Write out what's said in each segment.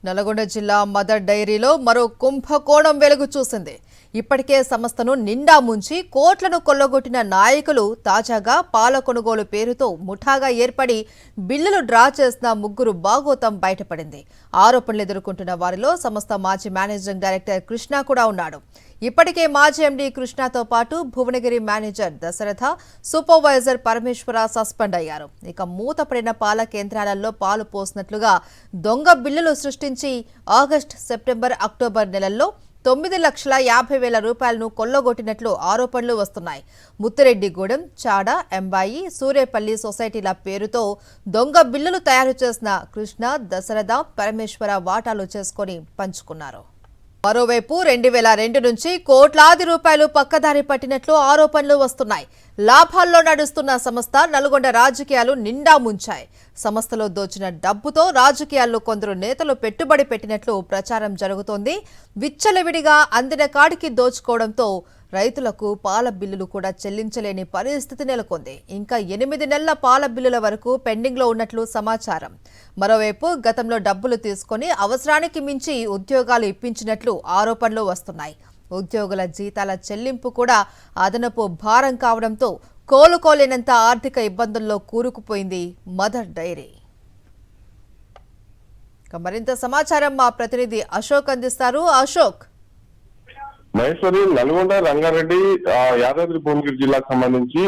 నల్గొండ జిల్లా మదర్ డైరీలో మరో కుంభకోణం వెలుగు చూసింది. ఇప్పటికే సంస్థను నిండా ముంచి కోట్లను కొల్లగొట్టిన నాయకులు తాజాగా పాల కొనుగోలు పేరుతో ముఠాగా ఏర్పడి బిల్లులు డ్రా చేసిన ముగ్గురు బాగోతం బయటపడింది. ఆరోపణలు ఎదుర్కొంటున్న వారిలో సంస్థ మాజీ మేనేజింగ్ డైరెక్టర్ కృష్ణ కూడా ఉన్నాడు. ఇప్పటికే మాజీ ఎండీ కృష్ణతో పాటు భువనగిరి మేనేజర్ దశరథ, సూపర్వైజర్ పరమేశ్వర సస్పెండ్ అయ్యారు. ఇక మూతపడిన పాల కేంద్రాలలో పాలు పోసినట్లుగా దొంగ బిల్లులు సృష్టించి ఆగస్టు, సెప్టెంబర్, అక్టోబర్ నెలల్లో 9,50,000 రూపాయలను కొల్లగొట్టినట్లు ఆరోపణలు వస్తున్నాయి. ముత్తిరెడ్డిగూడెం, చాడ, ఎంబాయి, సూరేపల్లి సొసైటీల పేరుతో దొంగ బిల్లులు తయారు చేసిన కృష్ణ, దశరథ, పరమేశ్వర వాటాలు చేసుకుని పంచుకున్నారు. మరోవైపు 2002 నుంచి కోట్లాది రూపాయలు పక్కదారి పట్టినట్లు ఆరోపణలు వస్తున్నాయి. లాభాల్లో నడుస్తున్న సంస్థ నల్గొండ రాజకీయాలు నిండా ముంచాయి. సంస్థలో దోచిన డబ్బుతో రాజకీయాల్లో కొందరు నేతలు పెట్టుబడి పెట్టినట్లు ప్రచారం జరుగుతోంది. విచ్చలవిడిగా అందిన కాడికి దోచుకోవడంతో రైతులకు పాల బిల్లులు కూడా చెల్లించలేని పరిస్థితి నెలకొంది. ఇంకా 8 నెలల పాల బిల్లుల వరకు పెండింగ్లో ఉన్నట్లు సమాచారం. మరోవైపు గతంలో డబ్బులు తీసుకుని అవసరానికి మించి ఉద్యోగాలు ఇప్పించినట్లు ఆరోపణలు వస్తున్నాయి. ఉద్యోగుల జీతాల చెల్లింపు కూడా అదనపు భారం కావడంతో కోలుకోలేనంత ఆర్థిక ఇబ్బందుల్లో కూరుకుపోయింది మదర్ డైరీ. మరింత సమాచారం మా ప్రతినిధి అశోక్ అందిస్తారు. అశోక్, మహేశ్వరి, నల్గొండ, రంగారెడ్డి, యాదాద్రి భువనగిరి జిల్లాకు సంబంధించి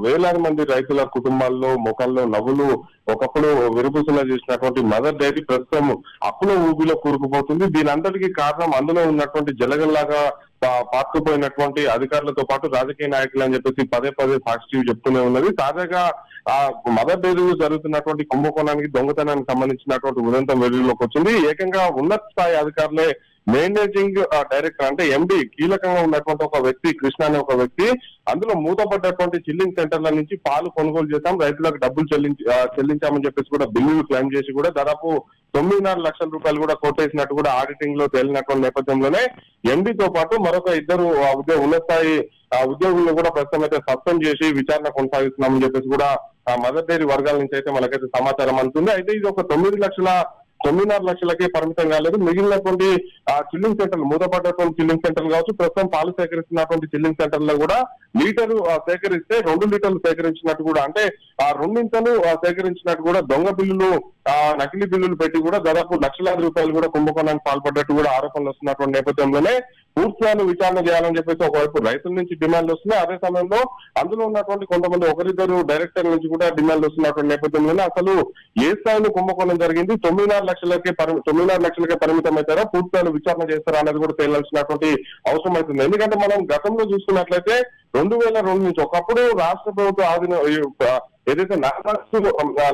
వేలాది మంది రైతుల కుటుంబాల్లో ముఖాల్లో నవ్వులు ఒకప్పుడు విరుపుసులా చేసినటువంటి మదర్ డైరీ ప్రస్తుతం అప్పుల ఊబిలో కూరుకుపోతుంది. దీని అంతటికీ కారణం అందులో ఉన్నటువంటి జలగల్లాగా పాతుకుపోయినటువంటి అధికారులతో పాటు రాజకీయ నాయకులు అని చెప్పేసి పదే పదే సాక్షి చెప్తూనే ఉన్నది. తాజాగా ఆ మదర్ డైరీలో జరుగుతున్నటువంటి కుంభకోణానికి, దొంగతనానికి సంబంధించినటువంటి ఉదంతం వెలుగులోకి వచ్చింది. ఏకంగా ఉన్నత స్థాయి అధికారులే మేనేజింగ్ డైరెక్టర్ అంటే ఎండి కీలకంగా ఉన్నటువంటి ఒక వ్యక్తి, కృష్ణ అనే ఒక వ్యక్తి, అందులో మూతపడ్డటువంటి చిల్లింగ్ సెంటర్ల నుంచి పాలు కొనుగోలు చేశాం, రైతులకు డబ్బులు చెల్లించామని చెప్పేసి కూడా బిల్లులు క్లెయిమ్ చేసి కూడా దాదాపు 9.5 లక్షల రూపాయలు కూడా కొట్టేసినట్టు కూడా ఆడిటింగ్ లో తేలినటువంటి నేపథ్యంలోనే ఎండితో పాటు మరొక ఇద్దరు ఉన్నత స్థాయి ఉద్యోగులను కూడా ప్రస్తుతం అయితే సస్పెండ్ చేసి విచారణ కొనసాగిస్తున్నామని చెప్పేసి కూడా మదర్ డైరీ వర్గాల నుంచి అయితే మనకైతే సమాచారం అందుతుంది. అయితే ఇది ఒక 9.5 లక్షలకే పరిమితం కాలేదు. మిగిలినటువంటి చిల్లింగ్ సెంటర్లు, మూతపడ్డటువంటి చిల్లింగ్ సెంటర్లు కావచ్చు, ప్రస్తుతం పాలు సేకరిస్తున్నటువంటి చిల్లింగ్ సెంటర్లో కూడా లీటరు సేకరిస్తే 2 లీటర్లు సేకరించినట్టు కూడా, అంటే 2 సేకరించినట్టు కూడా దొంగ బిల్లులు, నకిలీ బిల్లులు పెట్టి కూడా దాదాపు లక్షలాది రూపాయలు కూడా కుంభకోణానికి పాల్పడ్డట్టు కూడా ఆరోపణలు వస్తున్నటువంటి నేపథ్యంలోనే పూర్తిగా విచారణ చేయాలని చెప్పేసి ఒకవైపు రైతుల నుంచి డిమాండ్లు వస్తున్నాయి. అదే సమయంలో అందులో ఉన్నటువంటి కొంతమంది ఒకరిద్దరు డైరెక్టర్ నుంచి కూడా డిమాండ్లు వస్తున్నటువంటి నేపథ్యంలోనే అసలు ఏ స్థాయిలో కుంభకోణం జరిగింది, 9.5 లక్షలకే పరిమితం అవుతారా, పూర్తిగా విచారణ చేస్తారా అనేది కూడా తేలాల్సినటువంటి అవసరం అవుతుంది. ఎందుకంటే మనం గతంలో చూసుకున్నట్లయితే 2002 నుంచి ఒకప్పుడు రాష్ట్ర ప్రభుత్వం ఏదైతే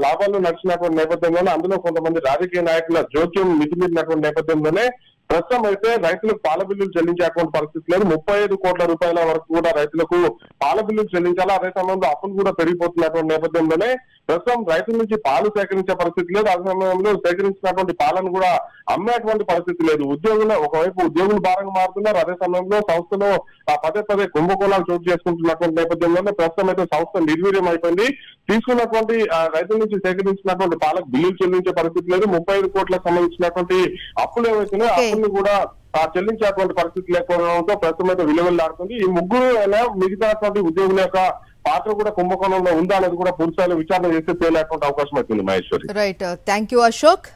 లాభాలు నడిచినటువంటి నేపథ్యంలోనే అందులో కొంతమంది రాజకీయ నాయకుల జోక్యం మితిమీరినటువంటి నేపథ్యంలోనే ప్రస్తుతం అయితే రైతులకు పాల బిల్లులు చెల్లించేటువంటి పరిస్థితి లేదు. 35 కోట్ల రూపాయల వరకు కూడా రైతులకు పాల బిల్లులు చెల్లించాలా. అదే సమయంలో అప్పులు కూడా పెరిగిపోతున్నటువంటి నేపథ్యంలోనే ప్రస్తుతం రైతుల నుంచి పాలు సేకరించే పరిస్థితి లేదు. అదే సమయంలో సేకరించినటువంటి పాలను కూడా అమ్మేటువంటి పరిస్థితి లేదు. ఒకవైపు ఉద్యోగులు భారంగా మారుతున్నారు. అదే సమయంలో సంస్థలో పదే కుంభకోణాలు చోటు చేసుకుంటున్నటువంటి నేపథ్యంలోనే ప్రస్తుతం అయితే సంస్థ నిర్వీర్యం అయిపోయింది. తీసుకున్నటువంటి రైతుల నుంచి సేకరించినటువంటి పాలకు బిల్లులు చెల్లించే పరిస్థితి లేదు. 35 కోట్లకు సంబంధించినటువంటి అప్పులు ఏవైతున్నాయో అప్పుల్ని కూడా చెల్లించేటువంటి పరిస్థితి లేకపోవడంతో ప్రస్తుతం అయితే విలువలాడుతుంది. ఈ ముగ్గురు మిగతాటువంటి ఉద్యోగుల యొక్క పాత్ర కూడా కుంభకోణంలో ఉందా అనేది కూడా పూర్తిస్థాయిలో విచారణ చేస్తే తేలేటువంటి అవకాశం అవుతుంది. Maheshwari, right, thank you Ashok.